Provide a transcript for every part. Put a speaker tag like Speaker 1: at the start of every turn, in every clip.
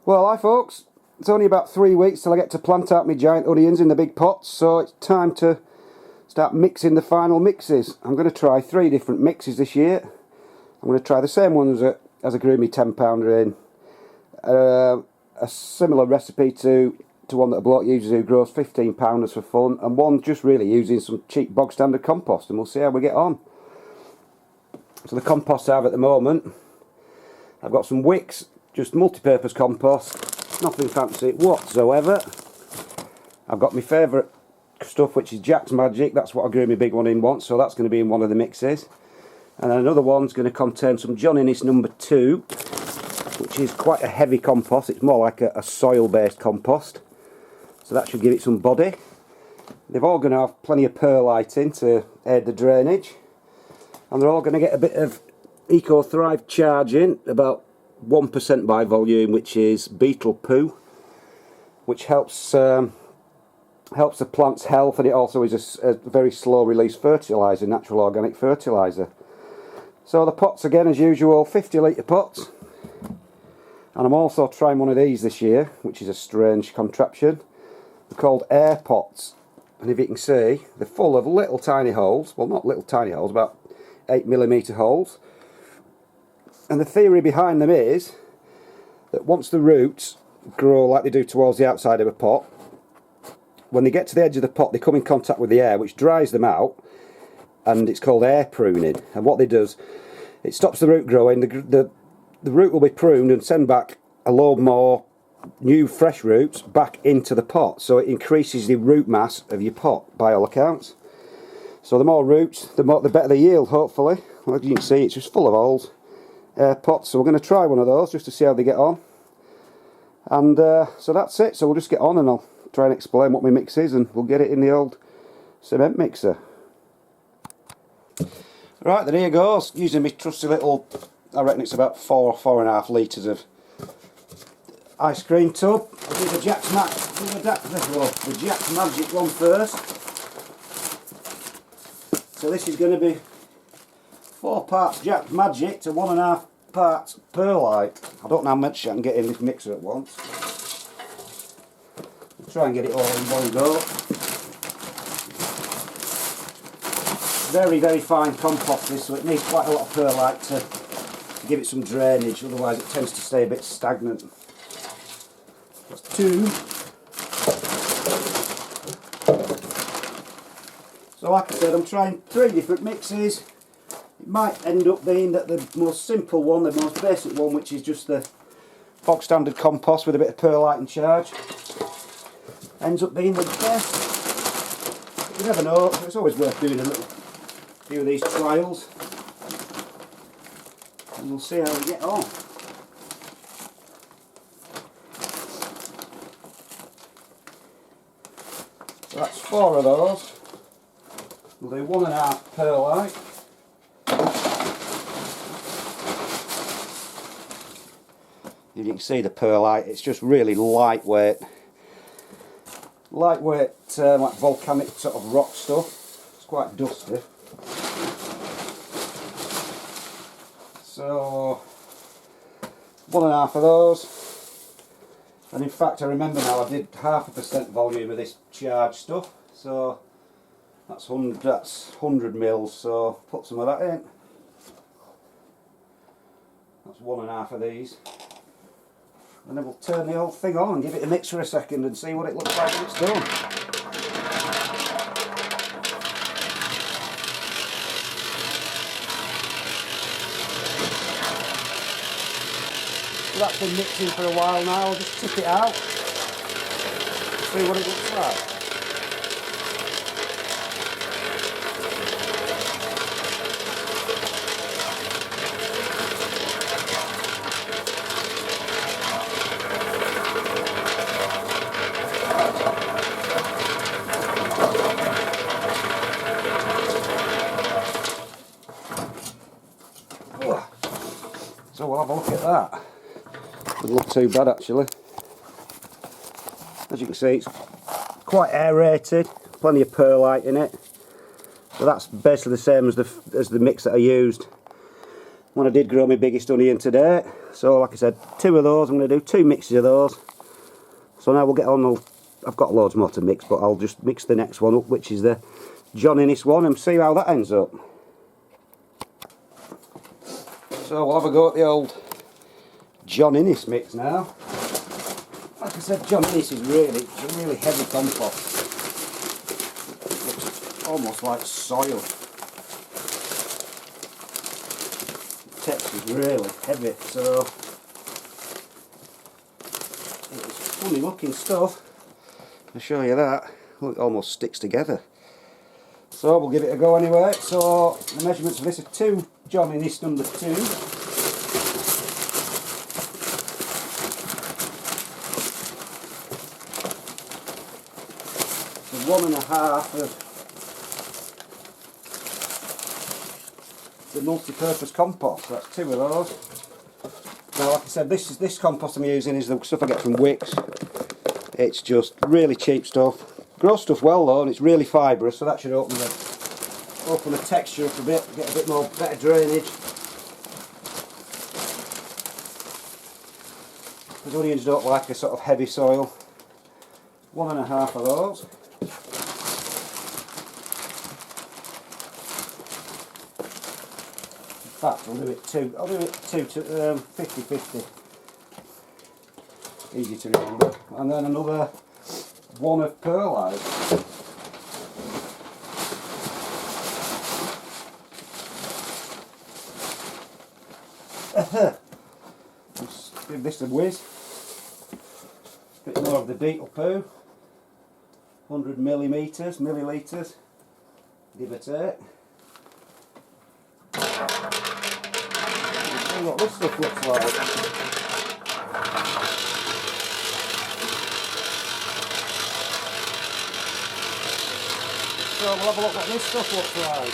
Speaker 1: Well, hi folks, it's only about 3 weeks till I get to plant out my giant onions in the big pots, so it's time to start mixing the final mixes. I'm going to try 3 different mixes this year. I'm going to try the same ones as I grew my 10-pounder in, a similar recipe to one that a bloke uses who grows 15-pounders for fun, and one just really using some cheap bog standard compost, and we'll see how we get on. So the compost I have at the moment, I've got some wicks, just multi-purpose compost, nothing fancy whatsoever. I've got my favourite stuff, which is Jack's Magic. That's what I grew my big one in once, so that's going to be in one of the mixes. And then another one's going to contain some John Innes number 2, which is quite a heavy compost. It's more like a soil-based compost, so that should give it some body. They've all going to have plenty of perlite in to aid the drainage, and they're all going to get a bit of Eco Thrive charge in, about 1% by volume, which is beetle poo, which helps the plant's health, and it also is a very slow release fertilizer, natural organic fertilizer. So the pots, again as usual, 50 litre pots, and I'm also trying one of these this year, which is a strange contraption. They're called air pots, and if you can see, they're full of little tiny holes, well not little tiny holes, about 8mm holes. And the theory behind them is that once the roots grow like they do towards the outside of a pot, when they get to the edge of the pot they come in contact with the air, which dries them out, and it's called air pruning. And what it does, it stops the root growing, the root will be pruned and send back a load more new fresh roots back into the pot, so it increases the root mass of your pot by all accounts. So the more roots, the better the yield, hopefully. Well, as you can see, it's just full of holes. Pots, so we're going to try one of those just to see how they get on, and so that's it. So we'll just get on and I'll try and explain what my mix is, and we'll get it in the old cement mixer. Right, then here goes, using my trusty little, I reckon it's about 4.5 litres of ice cream tub. I'll do the Jack's Magic one first. So this is going to be 4 parts Jack's Magic to 1.5 parts perlite. I don't know how much I can get in this mixer at once. I'll try and get it all in one go. Very, very fine compost this, so it needs quite a lot of perlite to give it some drainage, otherwise it tends to stay a bit stagnant. That's 2. So like I said, I'm trying 3 different mixes. It might end up being that the most simple one, the most basic one, which is just the bog standard compost with a bit of perlite in charge, ends up being the best. You never know, so it's always worth doing a little few of these trials, and we'll see how we get on. So that's 4 of those. We'll do 1.5 perlite. You can see the perlite, it's just really lightweight, like volcanic sort of rock stuff. It's quite dusty. So 1.5 of those, and in fact I remember now I did 0.5% volume of this charged stuff, so that's 100 mils, so put some of that in. That's 1.5 of these. And then we'll turn the whole thing on and give it a mix for a second and see what it looks like when it's done. So that's been mixing for a while now. I'll just tip it out, see what it looks like. So we'll have a look at that. Doesn't look too bad actually. As you can see, it's quite aerated, plenty of perlite in it. So that's basically the same as the mix that I used when I did grow my biggest onion today. So like I said, 2 of those. I'm going to do 2 mixes of those. So now we'll get on. I've got loads more to mix, but I'll just mix the next one up, which is the John Innes one, and see how that ends up. So we'll have a go at the old John Innes mix now. Like I said, John Innes is it's a really heavy compost. It looks almost like soil. The texture's really heavy, so it's funny looking stuff. I'll show you that. Look, it almost sticks together. So we'll give it a go anyway. So the measurements for this are 2 John Innes number 2. So 1.5 of the multi-purpose compost. So that's 2 of those. Now, like I said, this compost I'm using is the stuff I get from Wicks. It's just really cheap stuff. Grows stuff well though, and it's really fibrous, so that should open the texture up a bit, get a bit more better drainage. Because onions don't like a sort of heavy soil. 1.5 of those. In fact, I'll do it 2. I'll do it 2 to 50-50. Easy to remember. And then another 1 of perlite. Just give this a whiz. Bit more of the beetle poo. 100 millilitres, give or take. Let's see what this stuff looks like. So we'll have a look what this stuff looks like.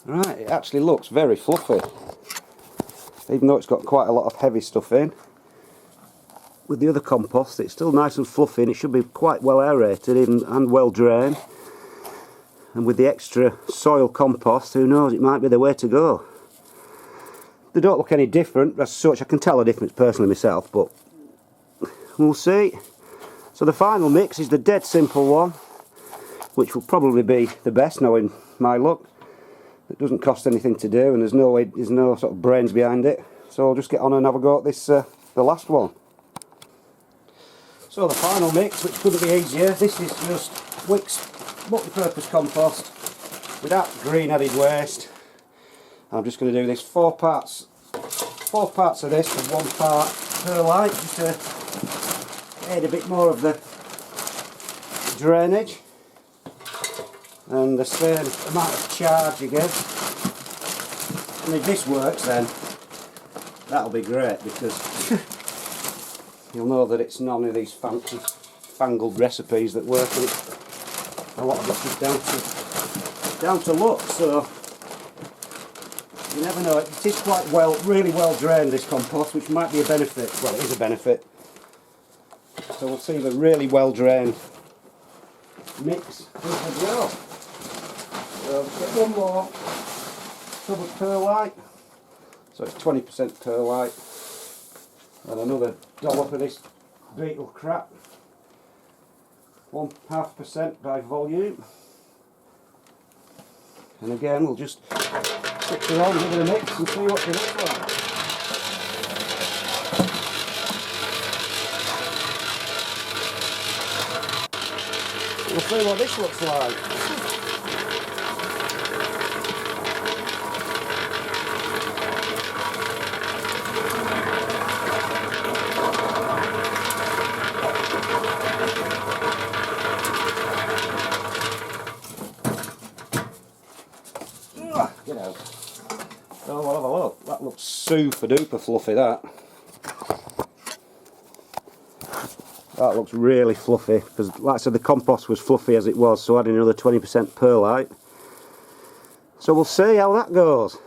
Speaker 1: Right, it actually looks very fluffy. Even though it's got quite a lot of heavy stuff in. With the other compost, it's still nice and fluffy, and it should be quite well aerated and well drained. And with the extra soil compost, who knows, it might be the way to go. They don't look any different as such. I can tell a difference personally myself, but we'll see. So the final mix is the dead simple one, which will probably be the best, knowing my luck. It doesn't cost anything to do, and there's no sort of brains behind it. So I'll just get on and have a go at this, the last one. So the final mix, which couldn't be easier, this is just Wicks multi-purpose compost without green added waste. I'm just going to do this 4 parts of this and 1 part perlite, just to add a bit more of the drainage. And the same amount of charge again. And if this works, then that'll be great, because you'll know that it's none of these fancy fangled recipes that work, and a lot of it's just down to luck. So you never know. It is quite really well drained, this compost, which might be a benefit. Well, it is a benefit. So we'll see the really well drained mix as well. So let's get 1 more tub of perlite, so it's 20% perlite, and another dollop of this beetle crap, 1.5% by volume, and again we'll just mix it on, give it a mix and see what it looks like. We'll see what this looks like. Get out. So we'll have a look. That looks super duper fluffy, that. That looks really fluffy, because like I said, the compost was fluffy as it was, so adding another 20% perlite. So we'll see how that goes.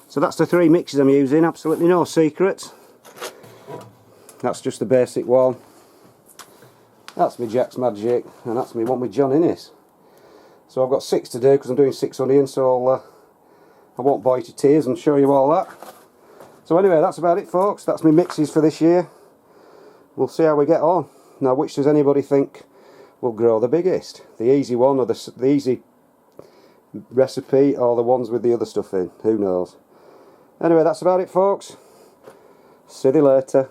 Speaker 1: So that's the 3 mixes I'm using, absolutely no secrets. That's just the basic one. That's my Jack's Magic, and that's my one with John Innes. So I've got 6 to do because I'm doing 6 onions, so I won't bore you to tears and show you all that. So anyway, that's about it, folks. That's my mixes for this year. We'll see how we get on. Now, which does anybody think will grow the biggest? The easy one, or the easy recipe, or the ones with the other stuff in? Who knows? Anyway, that's about it, folks. See you later.